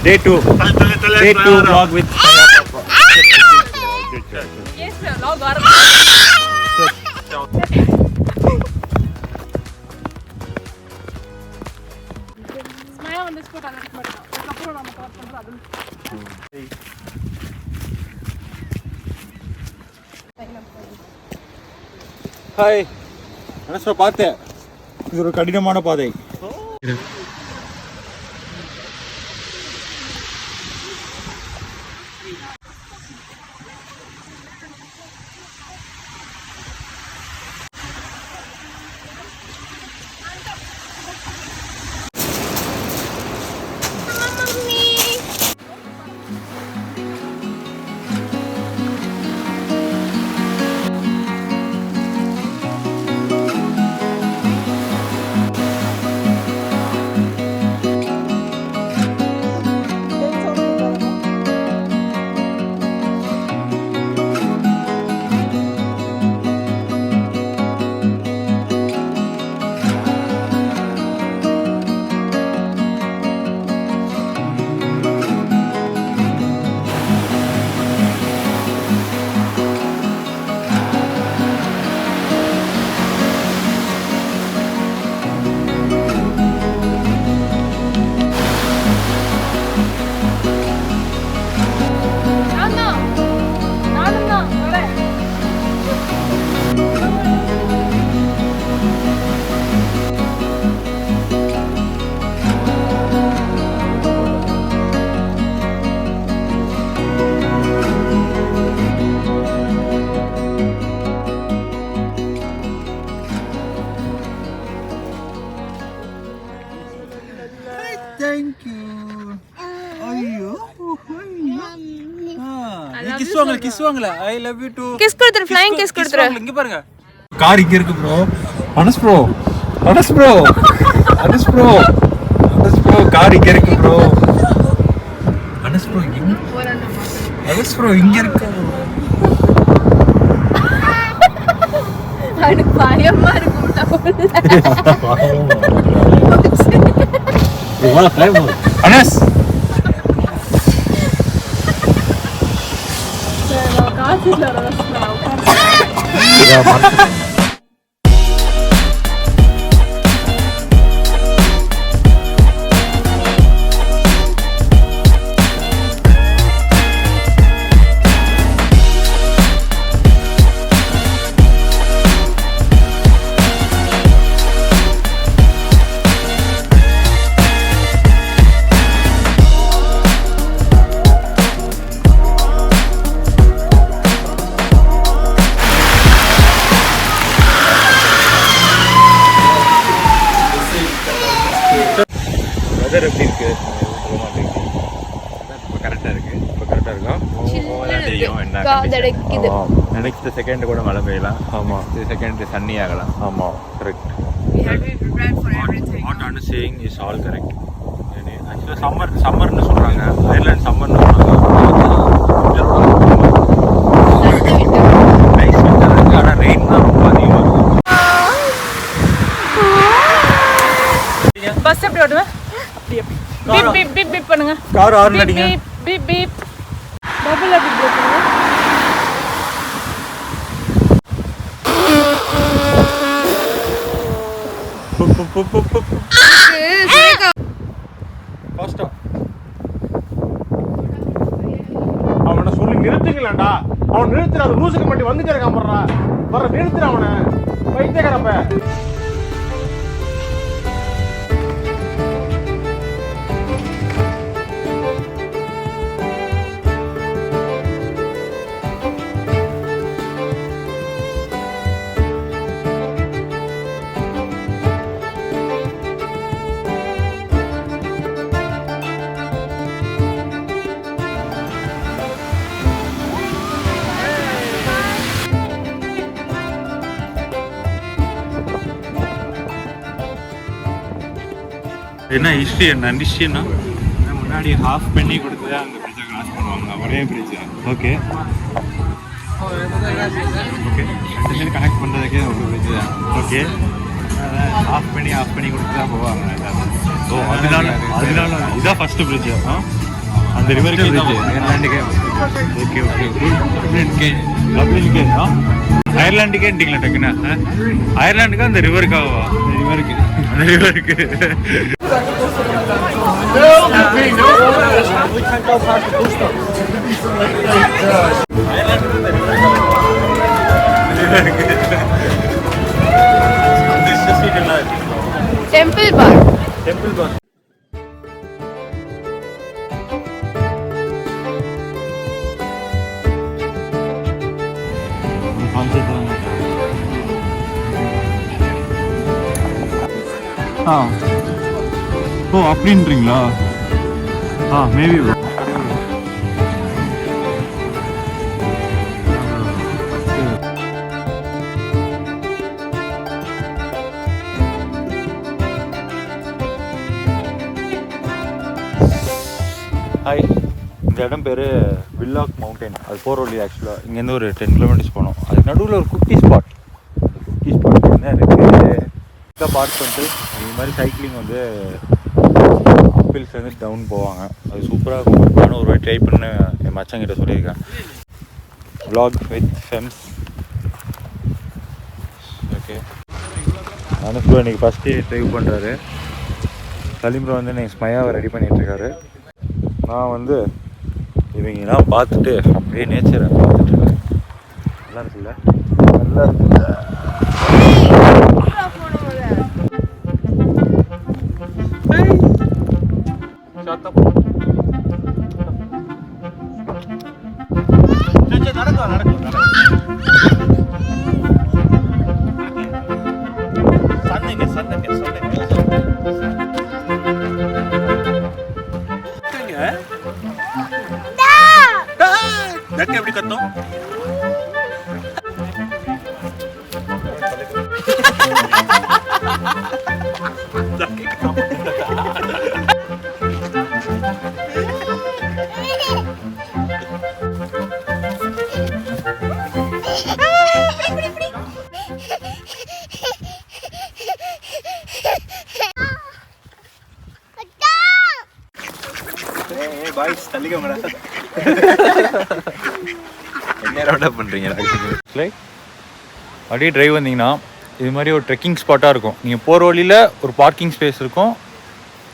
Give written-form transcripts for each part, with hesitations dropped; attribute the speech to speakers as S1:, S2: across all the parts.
S1: Day 2 vlog with
S2: Yes, vlog or Smile on this photo அனுப்பி மட்டும். அதுக்கப்புறம் நாம கவர் பண்றோம் அது.
S1: ஹாய் அனஸ்ரோ பார்த்தேன் இது ஒரு கடினமான பாதை கிஸ் வாங்கல I love you to
S2: kiss கொடுத்துரு ஃளைங் கிஸ் கொடுத்துரு
S1: இங்க பாருங்க கார் இங்க இருக்கு ப்ரோ அனஸ் ப்ரோ கார் இங்க இருக்கு ப்ரோ அனஸ் ப்ரோ இங்க இருக்கு
S2: எனக்கு பயமா இருக்கு
S1: அனஸ் வெதர் எப்படி இருக்கு இப்போ கரெக்டாக இருக்கும் நெக்ஸ்ட் செகண்ட் கூட மழை பெய்யலாம் ஆமாம் செகண்ட் சன்னி ஆகலாம் ஆமாம் correct what on saying is all correct ஆக்சுவலாக சம்மர்னு சொல்கிறாங்க ஐர்லாண்ட் சம்மர்னு நைஸ் விண்டர் இருக்குது ஆனால் ரெயின் தான் ரொம்ப அதிகமாக இருக்கும்
S2: பஸ் எப்படி ஓடுவேன் பீப் பீப் பீப் பண்ணுங்க
S1: கார் ஹார்ன் அடிங்க
S2: பீப் பீப் பபிள் அப்படி ப்ளோ பண்ணுங்க
S1: ஃபாஸ்டா அவனை சொல்லி நிறுத்துங்களேன்டா அவன் நிறுத்துற அந்த லூசுக்கு மட்டும் வந்துட்டே இருக்கான் வர்ற நிறுத்துற அவனை பைத்தியக்காரப்ப என்ன ஹிஸ்ட்ரி என்ன ஹிஸ்ட்ரின்னா முன்னாடி ஹாஃப் பண்ணி கொடுத்து அந்த பிரிட்ஜை கிராஸ் பண்ணுவாங்க ஒரே பிரிட்ஜ் ஓகே ஓகே ரெண்டு சைடு கனெக்ட் பண்ணுறதுக்கே ஒரு பிரிட்ஜ் தான் ஓகே ஆஃப் பண்ணி கொடுத்து தான் போவாங்க ஸோ அதனால இதான் ஃபஸ்ட்டு பிரிட்ஜ் அந்த ரிவருக்கு அயர்லாண்டுக்கே. Okay okay டப்ளின்கே. டப்ளின்கே அயர்லாண்டுக்கேன்ட்டிங்களா டக்குன்னு? அயர்லாண்டுக்கா அந்த ரிவருக்காவா? ரிவருக்கு. அந்த ரிவருக்கு.
S2: டெம்பிள் பார்.
S1: டெம்பிள் பார். ஓ அப்படின்றீங்களா? மேபி ஹாய், இந்த இடம் பேர் வில்லாக் மவுண்டன். அது போகிற வழி ஆக்சுவலாக இங்கேருந்து ஒரு 10 கிலோமீட்டர்ஸ் போனோம். அதுக்கு நடுவில் ஒரு குட்டி ஸ்பாட் வந்து எனக்கு பார்க் பண்ணிட்டு இது மாதிரி சைக்கிளிங் வந்து அப்பில்ஸ்லேருந்து டவுன் போவாங்க. அது சூப்பராக இருக்கும். நானும் ஒரு வாட்டி ட்ரை பண்ண என் மச்சாங்கிட்ட சொல்லியிருக்கேன். vlog with friends. ஓகே, நானும் ப்ரோ இன்றைக்கி ஃபஸ்ட்டு ட்ரைவ் பண்ணுறாரு. சலீம் ப்ரோ வந்து எனக்கு ஸ்மையாவை ரெடி பண்ணிகிட்ருக்காரு. நான் வந்து இவங்கெல்லாம் பார்த்துட்டு அப்படியே நேச்சரை பார்த்துட்ருக்கேன். நல்லா இருக்குல்ல? நல்லா இருக்குல்ல? எப்படி கத்தும்? பாய்ஸ் தள்ளிக்கோங்கடா. என்ன ரவுண்ட் பண்ணுறீங்க? அப்படியே டிரைவ் வந்தீங்கன்னா இது மாதிரி ஒரு ட்ரெக்கிங் ஸ்பாட்டாக இருக்கும். நீங்கள் போகிற வழியில் ஒரு பார்க்கிங் ஸ்பேஸ் இருக்கும்.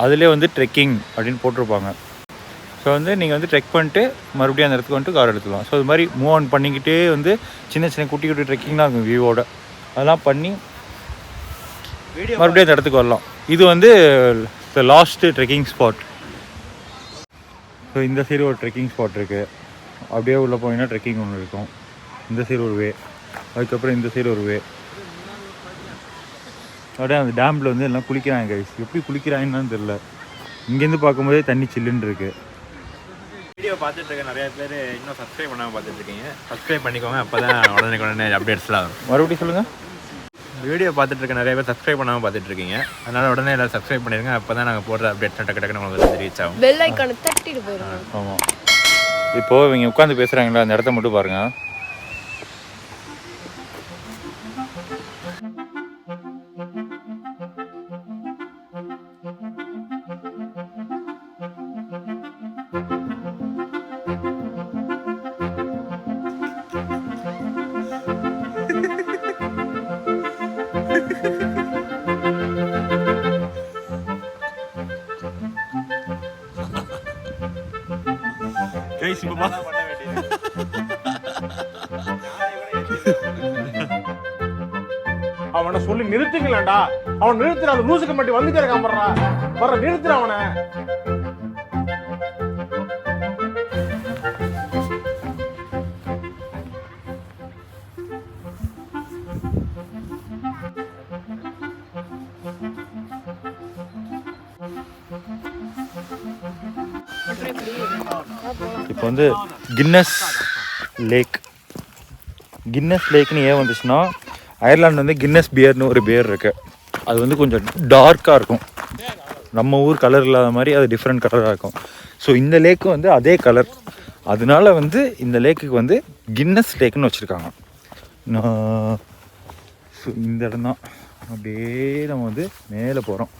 S1: அதிலே வந்து ட்ரெக்கிங் அப்படின்னு போட்டிருப்பாங்க. ஸோ வந்து நீங்கள் வந்து ட்ரெக் பண்ணிட்டு மறுபடியும் அந்த இடத்துக்கு வந்துட்டு கார் எடுத்துக்கலாம். ஸோ இது மாதிரி மூவ் ஆன் பண்ணிக்கிட்டே வந்து சின்ன சின்ன குட்டி குட்டி ட்ரெக்கிங்லாம் இருக்கும் வியூவோட. அதெல்லாம் பண்ணி மறுபடியும் அந்த இடத்துக்கு வரலாம். இது வந்து லாஸ்ட்டு ட்ரெக்கிங் ஸ்பாட். ஸோ இந்த சைடு ஒரு ட்ரெக்கிங் ஸ்பாட் இருக்குது. அப்படியே உள்ளே போனீங்கன்னா ட்ரெக்கிங் ஒன்று இருக்கும். இந்த சைடு ஒரு வே, அதுக்கப்புறம் இந்த சைடு ஒரு வே. அப்படியே அந்த டேமில் வந்து எல்லாம் குளிக்கிறாங்க கைஸ். எப்படி குளிக்கிறாங்கன்னு தெரியல. இங்கேருந்து பார்க்கும்போதே தண்ணி சில்லுன்னு இருக்குது. வீடியோ பார்த்துட்டு இருக்க நிறைய பேர் இன்னும் சப்ஸ்கிரைப் பண்ணாமல் பார்த்துட்டு இருக்கீங்க. சப்ஸ்கிரைப் பண்ணிக்கோங்க, அப்போ தான் உடனே அப்டேட்ஸ்லாம் வரும். மறுபடியும் சொல்லுங்கள். வீடியோ பார்த்துட்டு இருக்க நிறைய பேர் சப்ஸ்கிரைப் பண்ணாமல் பார்த்துட்டு இருக்கீங்க. அதனால் உடனே எல்லாம் சப்ஸ்கிரைப் பண்ணிடுங்க. அப்போ தான் நாங்கள் போடுற அப்டேட்ஸ் டக்கு டக்குன்னு உங்களுக்கு ரீச் ஆகும்.
S2: பெல் ஐகானை தட்டிட்டு போயிடுங்க.
S1: ஆமாம். இப்போது இவங்க உட்காந்து பேசுகிறாங்களா, அந்த இடத்த மட்டும் பாருங்கள்.
S3: அவனை சொல்லி நிறுத்திக்கலாம்டா. அவன் நிறுத்துற அந்த லூசுக்கு மட்டும் வந்துட்டே இருக்கான். வர்ற நிறுத்துற அவனை.
S1: இப்போ வந்து கின்னஸ் லேக்னு ஏன் வந்துச்சுன்னா, அயர்லாந்து வந்து கின்னஸ் பியர்னு ஒரு பியர் இருக்குது. அது வந்து கொஞ்சம் டார்க்காக இருக்கும். நம்ம ஊர் கலர் இல்லாத மாதிரி அது டிஃப்ரெண்ட் கலராக இருக்கும். ஸோ இந்த லேக்கு வந்து அதே கலர். அதனால வந்து இந்த லேக்குக்கு வந்து கின்னஸ் லேக்குன்னு வச்சுருக்காங்க. ஸோ இந்த இடம் தான். அப்படியே நம்ம வந்து மேலே போகிறோம்.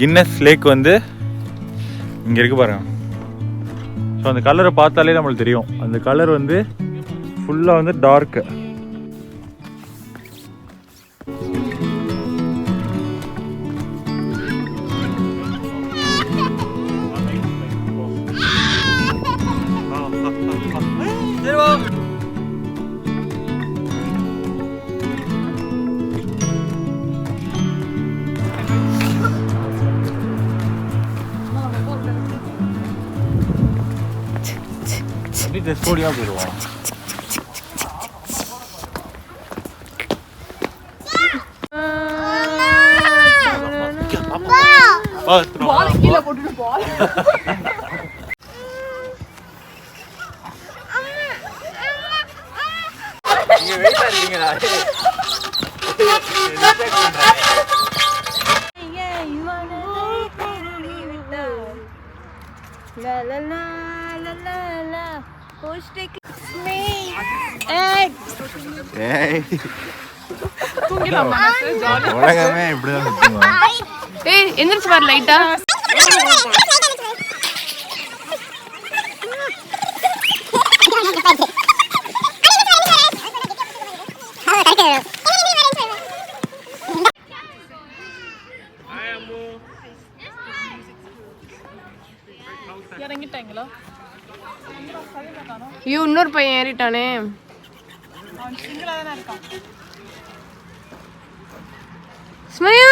S1: கின்னஸ் லேக் வந்து இங்கே இருக்கு பாருங்க. ஸோ அந்த கலரை பார்த்தாலே நம்மளுக்கு தெரியும். அந்த கலர் வந்து ஃபுல்லாக வந்து டார்க்கு. ஸ்டோரியா போயிடுவோம்.
S2: பால் கீழே போட்டுட்டு பால்
S1: நீங்க வெயிட்டா இருக்கீங்களா? உலகமே இப்படிதான் சுத்துமா?
S2: ஏய் எந்திரிச்சு பாரு லைட்டா. இறங்கிட்டாங்களா? ஐயோ இன்னொரு பையன் ஏறிட்டானே. அவன் சிங்கிளா தானே இருக்கான். ஸ்மயா